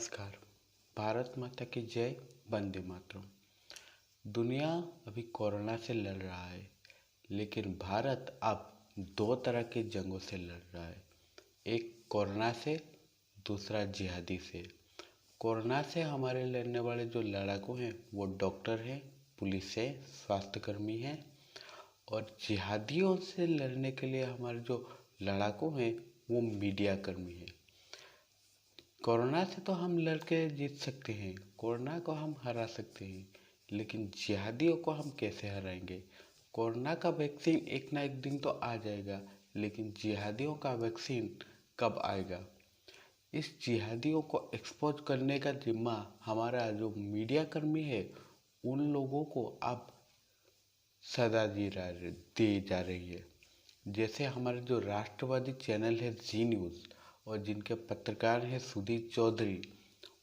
नमस्कार। भारत माता की जय। वंदे मातरम। दुनिया अभी कोरोना से लड़ रहा है, लेकिन भारत अब दो तरह की जंगों से लड़ रहा है। एक कोरोना से, दूसरा जिहादी से। कोरोना से हमारे लड़ने वाले जो लड़ाकू हैं वो डॉक्टर हैं, पुलिस है, स्वास्थ्यकर्मी हैं। और जिहादियों से लड़ने के लिए हमारे जो लड़ाकू हैं वो मीडिया कर्मी हैं। कोरोना से तो हम लड़ के जीत सकते हैं, कोरोना को हम हरा सकते हैं, लेकिन जिहादियों को हम कैसे हराएंगे? कोरोना का वैक्सीन एक ना एक दिन तो आ जाएगा, लेकिन जिहादियों का वैक्सीन कब आएगा? इस जिहादियों को एक्सपोज करने का जिम्मा हमारा जो मीडिया कर्मी है उन लोगों को अब सजा दी जा रही है। जैसे हमारे जो राष्ट्रवादी चैनल है जी न्यूज़ और जिनके पत्रकार हैं सुधीर चौधरी,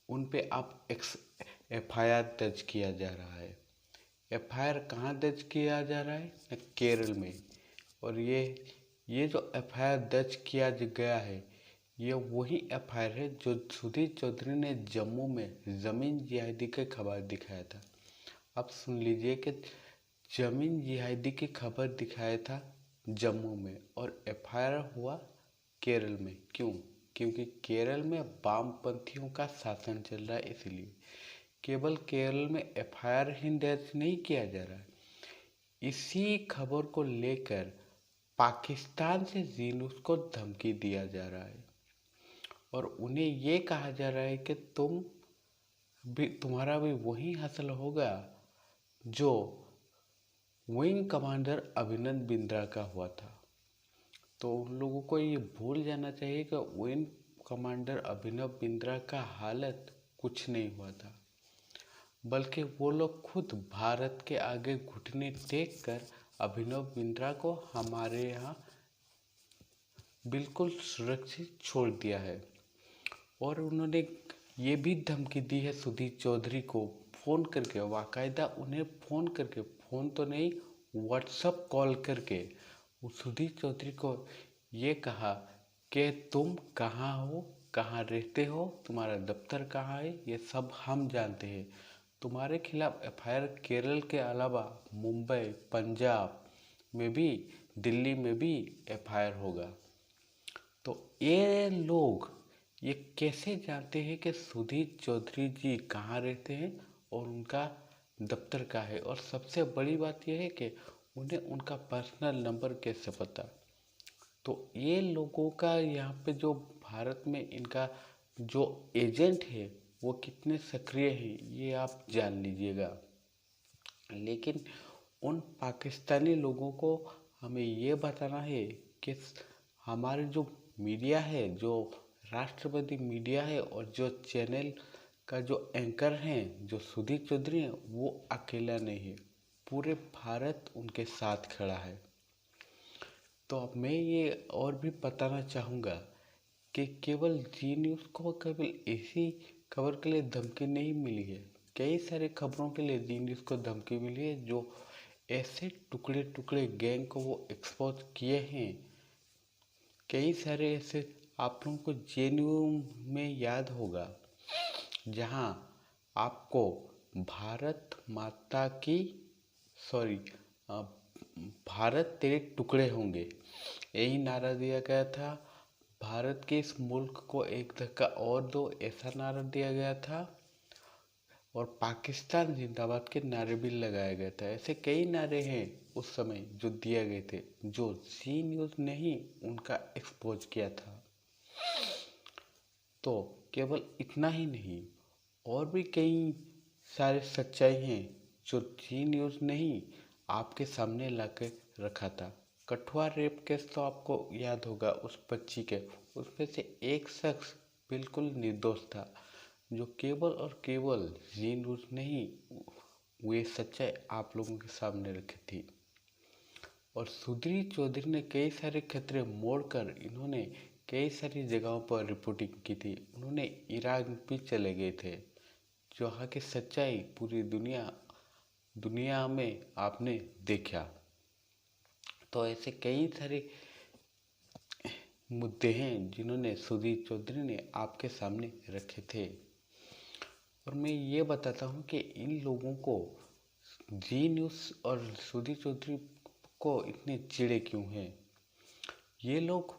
उन पे अब FIR दर्ज किया जा रहा है। FIR कहाँ दर्ज किया जा रहा है? केरल में। और ये जो FIR दर्ज किया गया है, ये वही FIR है जो सुधीर चौधरी ने जम्मू में ज़मीन जिहादी की खबर दिखाया था। अब सुन लीजिए कि ज़मीन जिहादी की खबर दिखाया था जम्मू में और FIR हुआ केरल में। क्यों? क्योंकि केरल में वामपंथियों का शासन चल रहा है, इसलिए केवल केरल में FIR ही दर्ज नहीं किया जा रहा है। इसी खबर को लेकर पाकिस्तान से जी न्यूज़ को धमकी दिया जा रहा है और उन्हें ये कहा जा रहा है कि तुम्हारा भी वही हासिल होगा जो विंग कमांडर अभिनंदन बिंद्रा का हुआ था। तो उन लोगों को ये भूल जाना चाहिए कि विंग कमांडर अभिनव बिंद्रा का हालत कुछ नहीं हुआ था, बल्कि वो लोग खुद भारत के आगे घुटने टेक कर अभिनव बिंद्रा को हमारे यहाँ बिल्कुल सुरक्षित छोड़ दिया है। और उन्होंने ये भी धमकी दी है सुधीर चौधरी को फ़ोन करके, बाकायदा उन्हें फ़ोन करके, फ़ोन तो नहीं व्हाट्सअप कॉल करके सुधीर चौधरी को ये कहा कि तुम कहाँ हो, कहाँ रहते हो, तुम्हारा दफ्तर कहाँ है, ये सब हम जानते हैं। तुम्हारे खिलाफ FIR केरल के अलावा मुंबई, पंजाब में भी, दिल्ली में भी FIR होगा। तो ये लोग ये कैसे जानते हैं कि सुधीर चौधरी जी कहाँ रहते हैं और उनका दफ्तर कहाँ है? और सबसे बड़ी बात यह है कि उन्हें उनका पर्सनल नंबर कैसे पता? तो ये लोगों का यहाँ पे जो भारत में इनका जो एजेंट है वो कितने सक्रिय हैं ये आप जान लीजिएगा। लेकिन उन पाकिस्तानी लोगों को हमें ये बताना है कि हमारे जो मीडिया है, जो राष्ट्रवादी मीडिया है और जो चैनल का जो एंकर हैं, जो सुधीर चौधरी हैं, वो अकेला नहीं है, पूरे भारत उनके साथ खड़ा है। तो अब मैं ये और भी बताना चाहूँगा कि केवल जी न्यूज़ को केवल इसी खबर के लिए धमकी नहीं मिली है, कई सारे खबरों के लिए जी न्यूज़ को धमकी मिली है जो ऐसे टुकड़े टुकड़े गैंग को वो एक्सपोज किए हैं। कई सारे ऐसे आप लोगों को जेएनयू में याद होगा जहाँ आपको भारत माता की सॉरी भारत तेरे टुकड़े होंगे यही नारा दिया गया था। भारत के इस मुल्क को एक धक्का और दो, ऐसा नारा दिया गया था। और पाकिस्तान जिंदाबाद के नारे भी लगाए गए थे। ऐसे कई नारे हैं उस समय जो दिए गए थे, जो जी न्यूज़ ने ही उनका एक्सपोज किया था। तो केवल इतना ही नहीं, और भी कई सारे सच्चाई हैं जो जी न्यूज़ ने ही आपके सामने ला के रखा था। कठुआ रेप केस तो आपको याद होगा, उस बच्ची के, उसमें से एक शख्स बिल्कुल निर्दोष था, जो केवल और केवल जी न्यूज़ ने ही वे सच्चाई आप लोगों के सामने रखी थी। और सुधीर चौधरी ने कई सारे खतरे मोड़कर इन्होंने कई सारी जगहों पर रिपोर्टिंग की थी। उन्होंने इराक भी चले गए थे, जहाँ की सच्चाई पूरी दुनिया में आपने देखा। तो ऐसे कई सारे मुद्दे हैं जिन्होंने सुधीर चौधरी ने आपके सामने रखे थे। और मैं ये बताता हूँ कि इन लोगों को जी न्यूज़ और सुधीर चौधरी को इतने चिढ़े क्यों हैं। ये लोग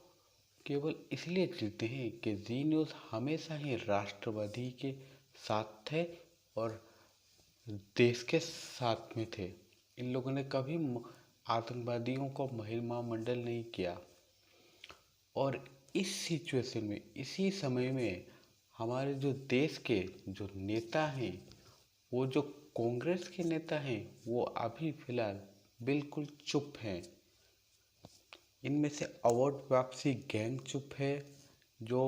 केवल इसलिए चिढ़ते हैं कि जी न्यूज़ हमेशा ही राष्ट्रवादी के साथ थे और देश के साथ में थे। इन लोगों ने कभी आतंकवादियों को महिमा मंडल नहीं किया। और इस सिचुएशन में, इसी समय में हमारे जो देश के जो नेता हैं, वो जो कांग्रेस के नेता हैं, वो अभी फिलहाल बिल्कुल चुप हैं। इनमें से अवार्ड वापसी गैंग चुप है। जो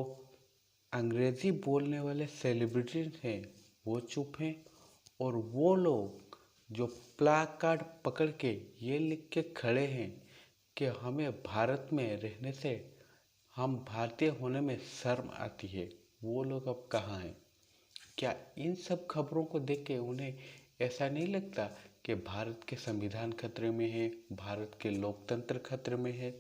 अंग्रेजी बोलने वाले सेलिब्रिटीज हैं वो चुप हैं। और वो लोग जो प्लाक कार्ड पकड़ के ये लिख के खड़े हैं कि हमें भारत में रहने से, हम भारतीय होने में शर्म आती है, वो लोग अब कहाँ हैं। क्या इन सब खबरों को देख के उन्हें ऐसा नहीं लगता कि भारत के संविधान खतरे में है, भारत के लोकतंत्र खतरे में है।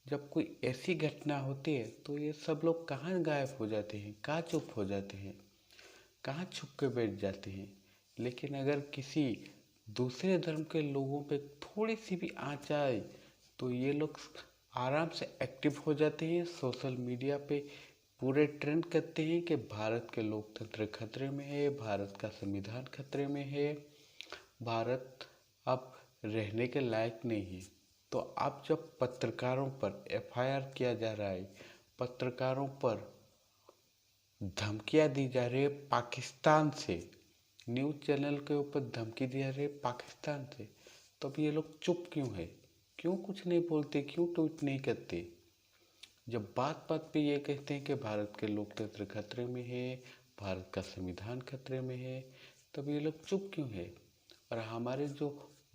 जब कोई ऐसी घटना होती है तो ये सब लोग कहाँ गायब हो जाते हैं, कहाँ चुप हो जाते हैं, कहाँ छुप के बैठ जाते हैं। लेकिन अगर किसी दूसरे धर्म के लोगों पे थोड़ी सी भी आँच आए तो ये लोग आराम से एक्टिव हो जाते हैं, सोशल मीडिया पे पूरे ट्रेंड करते हैं कि भारत के लोकतंत्र खतरे में है, भारत का संविधान खतरे में है, भारत अब रहने के लायक नहीं है। तो अब जब पत्रकारों पर एफआईआर किया जा रहा है, पत्रकारों पर धमकियां दी जा रही है पाकिस्तान से, न्यूज़ चैनल के ऊपर धमकी दी जा रही है पाकिस्तान से, तो अब ये लोग चुप क्यों है, क्यों कुछ नहीं बोलते, क्यों ट्वीट नहीं करते। जब बात बात पे ये कहते हैं कि भारत के लोकतंत्र खतरे में है, भारत का संविधान खतरे में है, तब ये लोग चुप क्यों है। और हमारे जो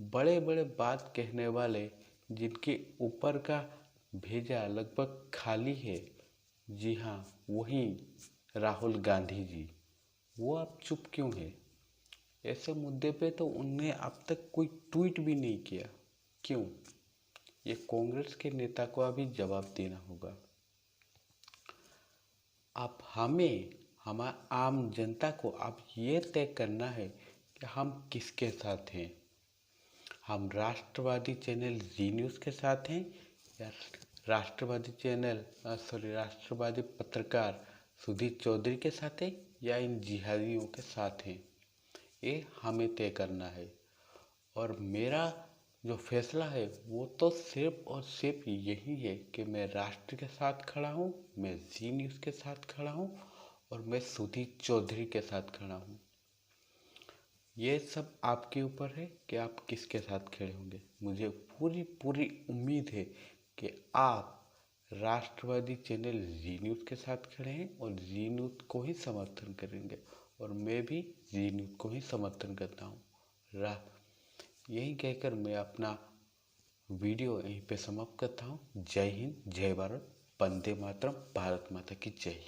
बड़े बड़े बात कहने वाले, जिनके ऊपर का भेजा लगभग खाली है, जी हाँ, वही राहुल गांधी जी, वो अब चुप क्यों है। ऐसे मुद्दे पे तो उनने अब तक कोई ट्वीट भी नहीं किया, क्यों। ये कांग्रेस के नेता को अभी जवाब देना होगा। अब हमें, हमारा आम जनता को अब ये तय करना है कि हम किसके साथ हैं। हम राष्ट्रवादी चैनल जी न्यूज़ के साथ हैं या राष्ट्रवादी चैनल राष्ट्रवादी पत्रकार सुधीर चौधरी के साथ हैं या इन जिहादियों के साथ हैं, ये हमें तय करना है। और मेरा जो फैसला है वो तो सिर्फ और सिर्फ यही है कि मैं राष्ट्र के साथ खड़ा हूँ, मैं जी न्यूज़ के साथ खड़ा हूँ और मैं सुधीर चौधरी के साथ खड़ा हूँ। ये सब आपके ऊपर है कि आप किसके साथ खड़े होंगे। मुझे पूरी पूरी उम्मीद है कि आप राष्ट्रवादी चैनल जी न्यूज़ के साथ खड़े हैं और जी न्यूज़ को ही समर्थन करेंगे। और मैं भी जी न्यूज़ को ही समर्थन करता हूँ। यही कहकर मैं अपना वीडियो यहीं पे समाप्त करता हूँ। जय हिंद, जय भारत, वंदे मातरम, भारत माता की जय।